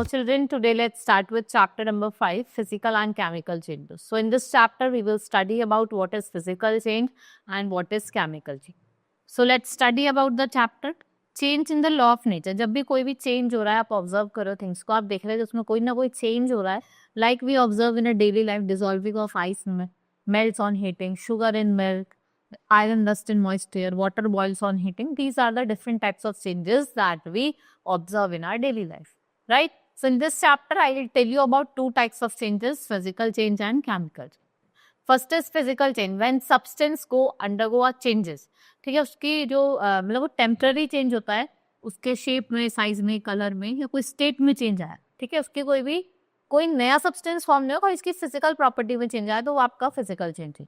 children, today let's start with chapter number 5, physical and chemical changes. So in this chapter, we will study about what is physical change and what is chemical change. So let's study about the chapter change in the law of nature. जब भी कोई भी change हो रहा है, आप observe करो things को, आप देख रहे हो उसमें कोई ना कोई change हो रहा है. Like we observe in a daily life, dissolving of ice melts on heating, sugar in milk, iron rust in moisture, water boils on heating. These are the different types of changes that we observe in our daily life, right? So in this chapter, I will tell you about two types of changes, physical change and chemical. First is physical change, when substance go undergo a changes. ठीक है, उसकी जो मतलब वो temporary change होता है, उसके shape में, साइज में, कलर में या कोई स्टेट में चेंज आया, ठीक है, उसकी कोई नया सब्सटेंस फॉर्म नहीं होगा, इसकी फिजिकल प्रॉपर्टी में चेंज आया तो वो आपका फिजिकल चेंज है.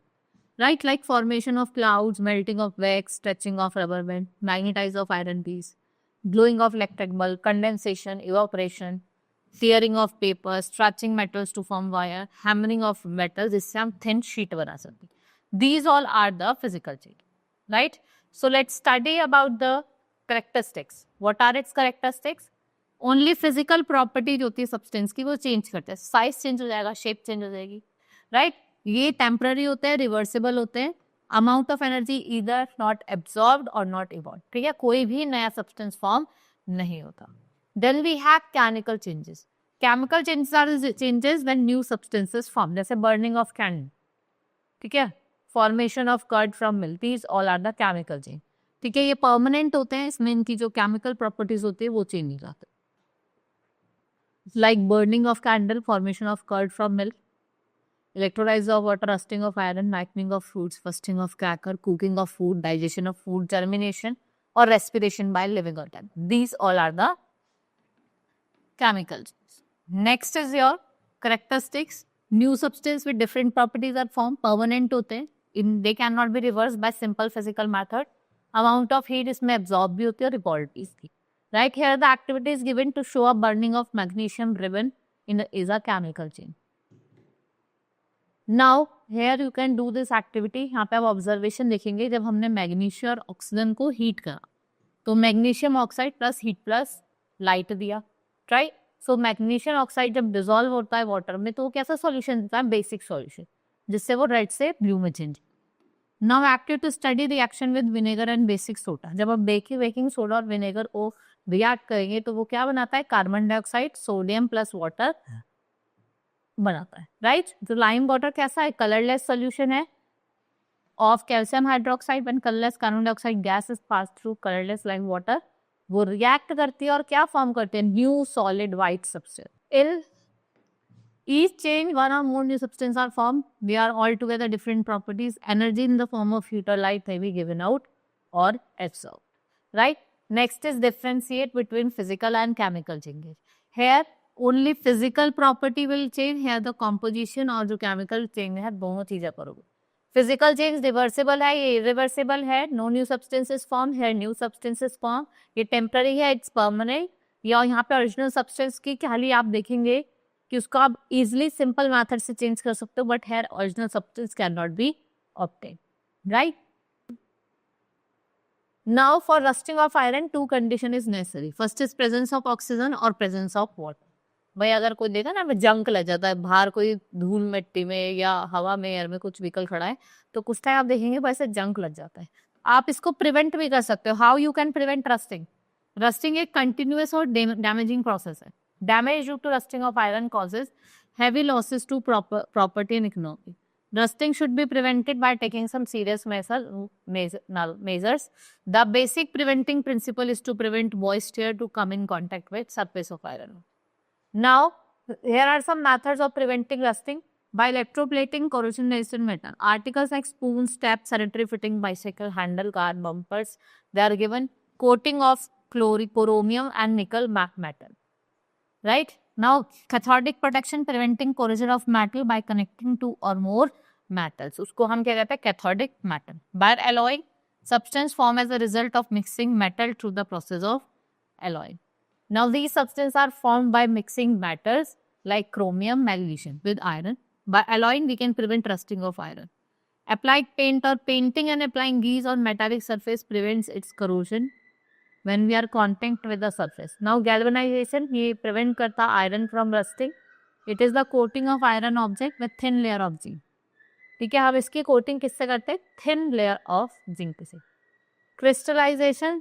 Right, like formation of clouds, melting of wax, stretching of rubber band, magnetize of iron piece, glowing of electric bulb, condensation, evaporation, tearing of paper, stretching metals to form wire, hammering of metals, जिससे हम thin sheet बना सकते हैं. These all are the physical change, right? So let's study about the characteristics. What are its characteristics? Only physical property जो होती है substance की वो change करते हैं. Size change हो जाएगा, shape change हो जाएगी, right? ये टेम्पररी होते हैं, रिवर्सिबल होते हैं. अमाउंट ऑफ एनर्जी इधर नॉट एब्जॉर्ब्ड और नॉट इवॉल्व, ठीक है, कोई भी नया सब्सटेंस फॉर्म नहीं होता. Then we have chemical changes. Chemical changes are changes when new substances form, जैसे बर्निंग ऑफ कैंडल, ठीक है, formation of curd from milk, these all are the chemical change. ठीक है, ये परमानेंट होते हैं, इसमें इनकी जो केमिकल प्रॉपर्टीज होती है वो चेंज नहीं जाते. Like burning of candle, formation of curd from milk, electrolysis of water, rusting of iron, ripening of fruits, bursting of cracker, cooking of food, digestion of food, germination or respiration by living organism. These all are the chemicals. Next is your characteristics. New substance with different properties are formed. Permanent होते हैं. They cannot be reversed by simple physical method. Amount of heat इसमें absorb भी होती है और repelled भी इसकी. Right here the activity is given to show a burning of magnesium ribbon is a chemical change. Now here you can do this activity. यहाँ पे आप ऑब्जर्वेशन देखेंगे, जब हमने मैग्नीशियम और ऑक्सीजन को हीट करा तो magnesium oxide plus heat plus light दिया, राइट. सो मैग्नीशियम ऑक्साइड जब डिसॉल्व होता है वाटर में तो वो कैसा सॉल्यूशन देता है, बेसिक सॉल्यूशन, जिससे वो रेड से ब्लू में change. Now active to study reaction with vinegar and basic soda. जब आप बेकिंग सोडा और विनेगर को रिएक्ट करेंगे तो वो क्या बनाता है, carbon dioxide, sodium plus water बनाता है, राइट. तो लाइम वाटर कैसा है, कलरलेस सॉल्यूशन है of calcium hydroxide. When colourless carbon dioxide gas is pass through colourless lime water, वो रिएक्ट करती है और क्या फॉर्म करते हैं, new solid white substance. In each change one or more new substance are form. They are all together different properties. Energy in the form of heat or light may be given out or absorbed, right. Next is differentiate between physical and chemical changes. Here only physical property will change. Here the composition और जो chemical change है दोनों चीजें करोगे. Physical change reversible है, ये irreversible है. No new substances form. Here new substances form. ये temporary है, it's permanent. या यहाँ पे original substance की खाली आप देखेंगे कि उसको आप easily simple method से change कर सकते हो, but here original substance cannot be obtained, right? Now for rusting of iron, two condition is necessary. First is presence of oxygen और presence of water. भाई अगर कोई देखा ना, जंक लग जाता है बाहर, कोई धूल मिट्टी में या हवा में, एयर में कुछ व्हीकल खड़ा है तो कुछ टाइम आप देखेंगे वैसे जंक लग जाता है. आप इसको प्रिवेंट भी कर सकते हो. How you can prevent rusting. Rusting एक कंटिन्यूअस और डैमेजिंग प्रोसेस है. Damage due to rusting of iron causes heavy losses to property and economy. Rusting should be prevented by taking some serious measures. The basic preventing principle is to prevent moisture to come in contact with surface of iron. Now, here are some methods of preventing rusting. By electroplating corrosion-resistant metal. Articles like spoons, taps, sanitary fitting, bicycle handle, car bumpers, they are given coating of chromium and nickel matte metal. Right? Now, cathodic protection preventing corrosion of metal by connecting two or more metals. उसको हम क्या कहते हैं, cathodic metal. By alloying, substance form as a result of mixing metal through the process of alloying. Now, these substances are formed by mixing metals like chromium, magnesium with iron. By alloying, we can prevent rusting of iron. Applied paint or painting and applying grease on metallic surface prevents its corrosion. when we are contact with the surface. Now galvanization ये prevent करता iron from rusting. It is the coating of iron object with thin layer of zinc. ठीक है, हम इसकी coating किससे करते हैं? Thin layer of zinc से. Crystallization.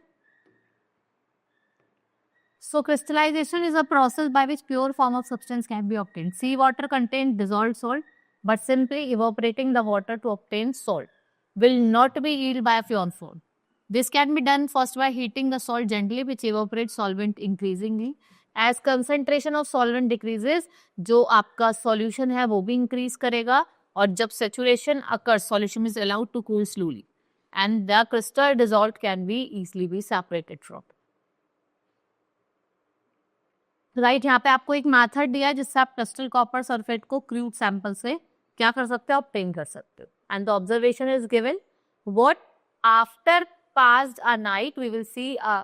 So crystallization is a process by which pure form of substance can be obtained. Sea water contains dissolved salt, but simply evaporating the water to obtain salt will not be yielded by a pure form. This can be done first by heating the salt gently, which evaporates solvent increasingly. As concentration of solvent decreases, जो आपका solution है वो भी increase करेगा, और जब saturation occurs, solution is allowed to cool slowly, and the crystal dissolved can be easily separated from. Right, यहाँ पे आपको एक मेथड दिया है जिससे आप क्रिस्टल कॉपर सल्फेट को क्रूड सैंपल से क्या कर सकते हो, ऑब्टेन कर सकते हो. And the observation is given what after passed a night we will see a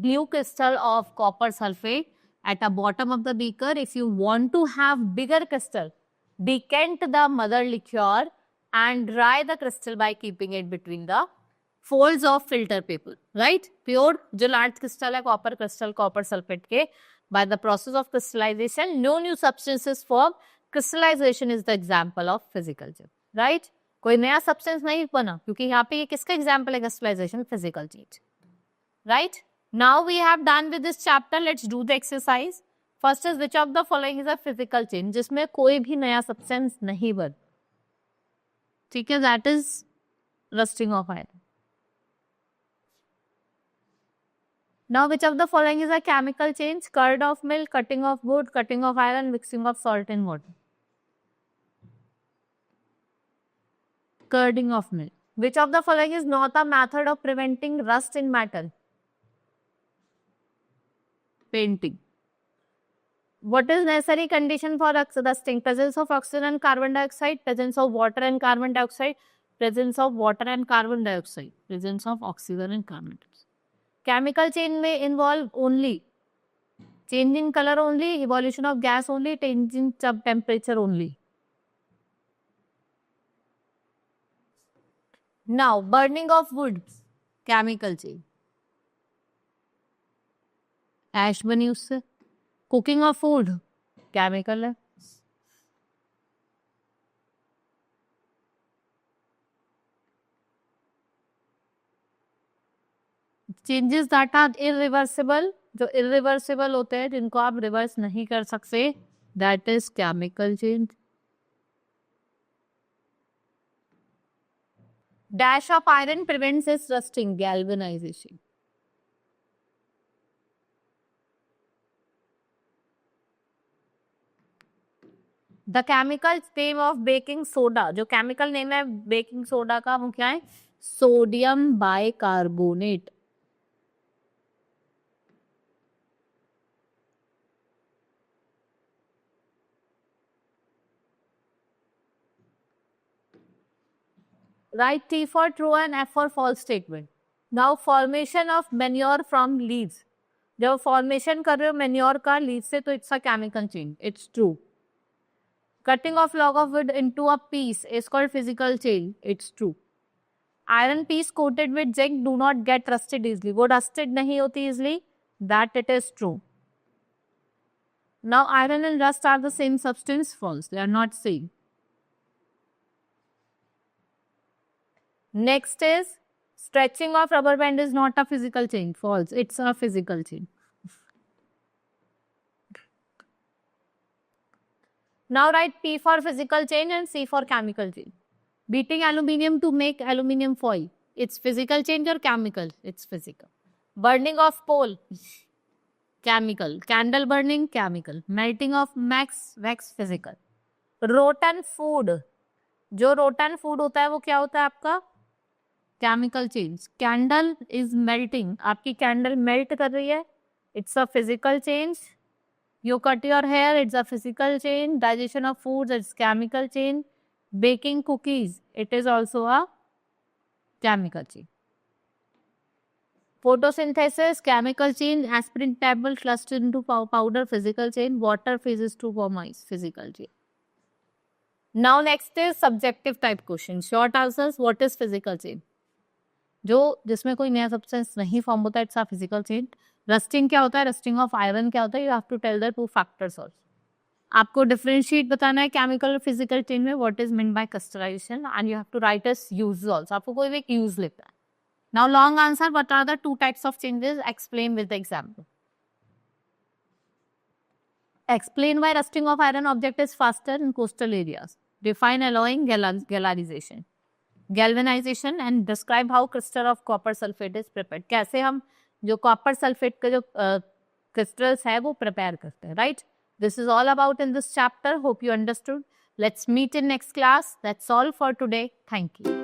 blue crystal of copper sulfate at the bottom of the beaker. If you want to have bigger crystal, decant the mother liquor and dry the crystal by keeping it between the folds of filter paper. Right? Pure जो large crystal है copper crystal copper sulfate के, by the process of crystallization, no new substances form. Crystallization is the example of physical change. Right? कोई नया substance नहीं बना, क्योंकि यहाँ पे ये किसका example है crystallization? Physical change. Right? Now we have done with this chapter. Let's do the exercise. First is which of the following is a physical change? जिसमें कोई भी नया substance नहीं बन. ठीक है, that is rusting of iron. Now which of the following is a chemical change? Curd of milk, cutting of wood, cutting of iron, mixing of salt in water. Curding of milk. Which of the following is not a method of preventing rust in metal? Painting. What is necessary condition for rusting? Presence of oxygen and carbon dioxide, presence of water and carbon dioxide, presence of water and carbon dioxide, presence of oxygen and carbon dioxide. Chemical change may involve only change in color only, evolution of gas only, change in temperature only. Now, burning of wood, chemical change. Ash बनी उससे. Cooking of food, chemical है. Changes that are irreversible, जो irreversible होते हैं जिनको आप reverse नहीं कर सकते, that is chemical change. Dash of iron prevents its rusting, galvanization. The chemical name of baking soda, जो chemical name है baking soda का, वो क्या है? Sodium bicarbonate. Write T for true and F for false statement. Now formation of manure from leaves. जब formation कर रहे हो manure का leaves से, तो it's a chemical change. It's true. Cutting of log of wood into a piece is called physical change. It's true. Iron piece coated with zinc do not get rusted easily. वो rusted नहीं होती easily. That it is true. Now iron and rust are the same substance. False. They are not same. Next is stretching of rubber band is not a physical change. False. It's a physical change. Now write P for physical change and C for chemical change. Beating aluminium to make aluminium foil. It's physical change or chemical? It's physical. Burning of coal, chemical. Candle burning, chemical. Melting of wax, physical. Rotten food. जो rotten food होता है वो क्या होता है आपका? Chemical change. Candle is melting. आपकी candle melt कर रही है. It's a physical change. You cut your hair, it's a physical change. Digestion of foods, it's chemical change. Baking cookies, it is also a chemical change. Photosynthesis, chemical change. Aspirin tablet clustered into powder, physical change. Water phases to form ice, physical change. Now next is subjective type question. Short answers. What is physical change? जो जिसमें कोई नया substance नहीं form होता, it's a physical change. Rusting क्या होता है, rusting of iron क्या होता है, you have to tell the two factors also. आपको डिफरेंशिएट बताना है केमिकल और फिजिकल चेंज में, what is mean by crystallisation, and you have to write us use also. आपको कोई भी एक यूज लिखना है। Now long answer, what are the two types of changes, explain with the example. Explain why rusting of iron object is faster in coastal areas. Define alloying galvanization. Galvanization and describe how crystal of copper sulfate is prepared. कैसे हम जो copper sulfate के जो crystals है वो prepare करते हैं, right? This is all about in this chapter. Hope you understood. Let's meet in next class. That's all for today. Thank you.